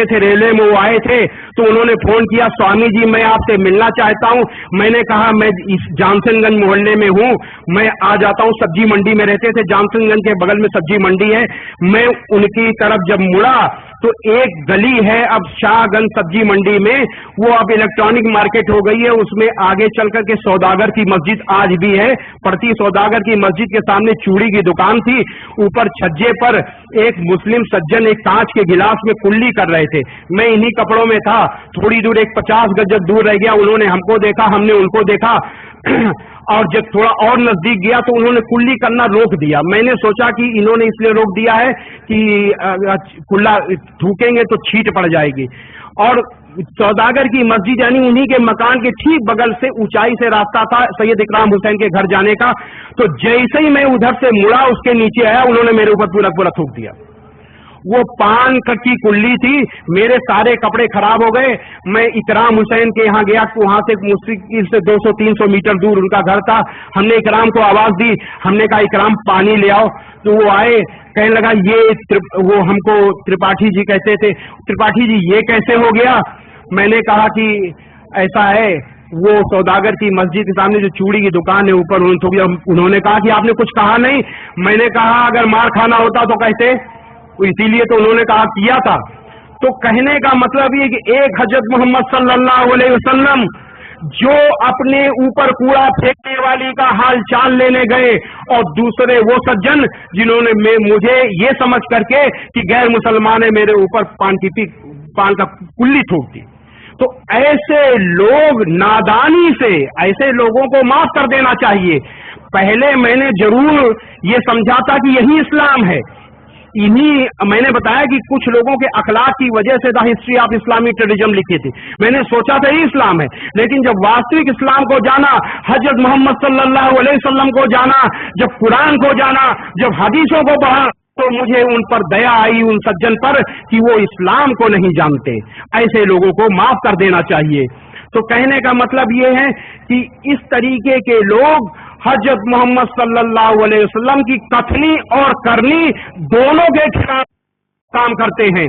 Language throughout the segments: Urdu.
تھے ریلوے میں, وہ آئے تھے تو انہوں نے فون کیا, سوامی جی میں آپ سے ملنا چاہتا ہوں. میں نے کہا میں اس جانسن گنج محلے میں ہوں, میں آ جاتا ہوں. سبزی منڈی میں رہتے تھے, جانسن گنج کے بغل میں سبزی منڈی ہے. میں ان کی طرف جب مڑا تو ایک گلی ہے اب شاہ گنج سبزی منڈی میں, وہ اب الیکٹرانک مارکیٹ ہو گئی ہے, اس میں آگے چل کر کے سوداگر کی مسجد آج بھی ہے پڑتی. سوداگر کی مسجد کے سامنے چوڑی کی دکان تھی, اوپر چھجے پر ایک مسلم سجن ایک کانچ کے گلاس میں کلی کر رہے تھے. میں انہی کپڑوں میں تھا. تھوڑی دور ایک 50 گز دور رہ گیا, انہوں نے ہم کو دیکھا, ہم نے ان کو دیکھا, اور جب تھوڑا اور نزدیک گیا تو انہوں نے کلی کرنا روک دیا. میں نے سوچا کہ انہوں نے اس لیے روک دیا ہے کہ کلا تھوکیں گے تو چھیٹ پڑ جائے گی. اور سوداگر کی مسجد یعنی انہی کے مکان کے ٹھیک بغل سے اونچائی سے راستہ تھا سید اکرام حسین کے گھر جانے کا. تو جیسے ہی میں ادھر سے مڑا اس کے نیچے آیا, انہوں نے میرے اوپر پورا پورا تھوک دیا. وہ پان کی کلی تھی, میرے سارے کپڑے خراب ہو گئے. میں اکرام حسین کے یہاں گیا, وہاں سے مستقل سے 200-300 میٹر دور ان کا گھر تھا. ہم نے اکرام کو آواز دی, ہم نے کہا اکرام پانی لے آؤ. تو وہ آئے, کہنے لگا یہ وہ ہم کو ترپاٹھی جی کہتے تھے, ترپاٹھی جی یہ کیسے ہو گیا. میں نے کہا کہ ایسا ہے, وہ سوداگر کی مسجد کے سامنے جو چوڑی کی دکان ہے اوپر انہوں نے کہا کہ آپ نے کچھ کہا نہیں. میں نے کہا اگر مار کھانا ہوتا تو کہتے, اسی لیے تو انہوں نے کہا کیا تھا. تو کہنے کا مطلب یہ کہ ایک حضرت محمد صلی اللہ علیہ وسلم جو اپنے اوپر کوڑا پھینکنے والی کا حال چال لینے گئے, اور دوسرے وہ سجن جنہوں نے مجھے یہ سمجھ کر کے کہ غیر مسلمان ہے میرے اوپر پان کا کلی تھوک دی. تو ایسے لوگ نادانی سے ایسے لوگوں کو معاف کر دینا چاہیے. پہلے میں نے ضرور یہ سمجھا تھا کہ یہی اسلام ہے. میں نے بتایا کہ کچھ لوگوں کے اخلاق کی وجہ سے دا ہسٹری آف اسلامی ٹریڈیزم لکھی تھی. میں نے سوچا تھا یہ اسلام ہے, لیکن جب واستوک اسلام کو جانا, حضرت محمد صلی اللہ علیہ وسلم کو جانا, جب قرآن کو جانا, جب حدیثوں کو پڑھا, تو مجھے ان پر دیا آئی, ان سجن پر, کہ وہ اسلام کو نہیں جانتے. ایسے لوگوں کو معاف کر دینا چاہیے. تو کہنے کا مطلب یہ ہے کہ اس طریقے کے لوگ حضرت محمد صلی اللہ علیہ وسلم کی کتھنی اور کرنی دونوں کے خلاف کام کرتے ہیں.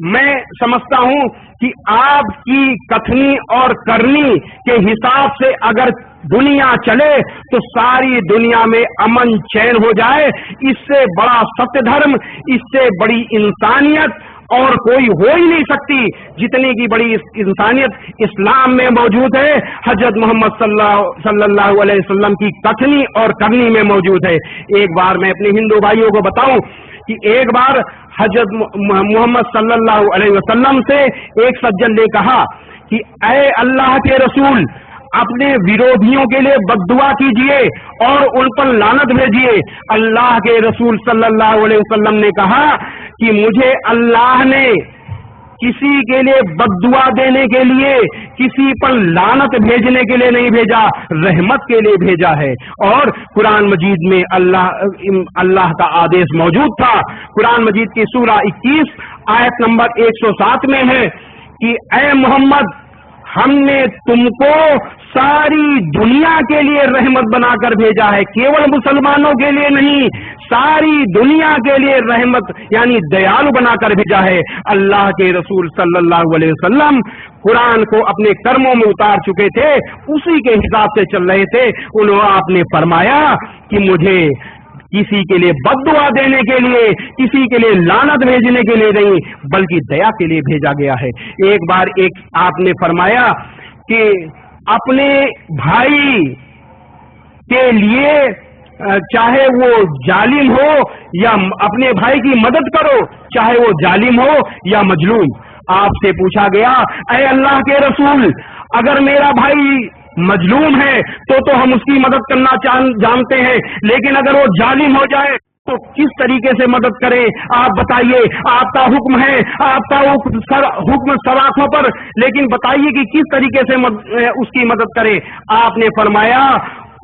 میں سمجھتا ہوں کہ آپ کی کتھنی اور کرنی کے حساب سے اگر دنیا چلے تو ساری دنیا میں امن چین ہو جائے. اس سے بڑا ستیہ دھرم, اس سے بڑی انسانیت اور کوئی ہو ہی نہیں سکتی. جتنی کی بڑی انسانیت اسلام میں موجود ہے, حضرت محمد صلی اللہ علیہ وسلم کی کتھنی اور کرنی میں موجود ہے. ایک بار میں اپنے ہندو بھائیوں کو بتاؤں کہ ایک بار حضرت محمد صلی اللہ علیہ وسلم سے ایک سجن نے کہا کہ اے اللہ کے رسول, اپنے ویرودھیوں کے لیے بد دعا کیجئے اور ان پر لعنت بھیجیے. اللہ کے رسول صلی اللہ علیہ وسلم نے کہا کہ مجھے اللہ نے کسی کے لیے بد دعا دینے کے لیے, کسی پر لعنت بھیجنے کے لیے نہیں بھیجا, رحمت کے لیے بھیجا ہے. اور قرآن مجید میں اللہ کا آدیش موجود تھا. قرآن مجید کی سورہ 21 آیت نمبر 107 میں ہے کہ اے محمد, ہم نے تم کو ساری دنیا کے لیے رحمت بنا کر بھیجا ہے, کیول مسلمانوں کے لیے نہیں, ساری دنیا کے لیے رحمت یعنی دیالو بنا کر بھیجا ہے. اللہ کے رسول صلی اللہ علیہ وسلم قرآن کو اپنے کرموں میں اتار چکے تھے, اسی کے حساب سے چل رہے تھے. آپ نے فرمایا کہ مجھے کسی کے لیے بد دعا دینے کے لیے, کسی کے لیے لعنت بھیجنے کے لیے نہیں, بلکہ دیا کے لیے بھیجا گیا ہے. ایک بار آپ نے فرمایا کہ اپنے بھائی کے لیے چاہے وہ ظالم ہو یا اپنے بھائی کی مدد کرو, چاہے وہ ظالم ہو یا مظلوم. آپ سے پوچھا گیا اے اللہ کے رسول, اگر میرا بھائی مظلوم ہے تو ہم اس کی مدد کرنا جانتے ہیں, لیکن اگر وہ ظالم ہو جائے تو کس طریقے سے مدد کریں؟ آپ بتائیے. آپ کا حکم ہے, آپ کا حکم سراخوں پر, لیکن بتائیے کہ کس طریقے سے اس کی مدد کریں. آپ نے فرمایا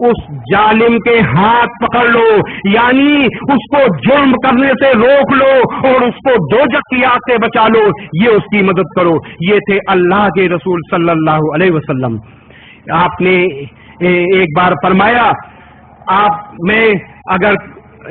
اس ظالم کے ہاتھ پکڑ لو, یعنی اس کو جرم کرنے سے روک لو اور اس کو دوزخ کی آگ سے بچا لو, یہ اس کی مدد کرو. یہ تھے اللہ کے رسول صلی اللہ علیہ وسلم. آپ نے ایک بار فرمایا, میں اگر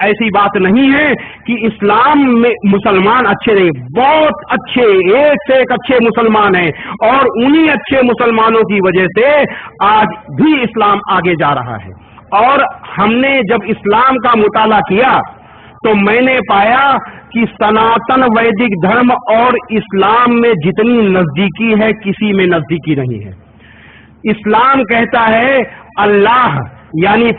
ایسی بات نہیں ہے کہ اسلام میں مسلمان اچھے نہیں، بہت اچھے، ایک سے ایک اچھے مسلمان ہیں، اور انہی اچھے مسلمانوں کی وجہ سے آج بھی اسلام آگے جا رہا ہے۔ اور ہم نے جب اسلام کا مطالعہ کیا تو میں نے پایا کہ سناتن ویدک دھرم اور اسلام میں جتنی نزدیکی ہے کسی میں نزدیکی نہیں ہے۔ اسلام کہتا ہے اللہ یعنی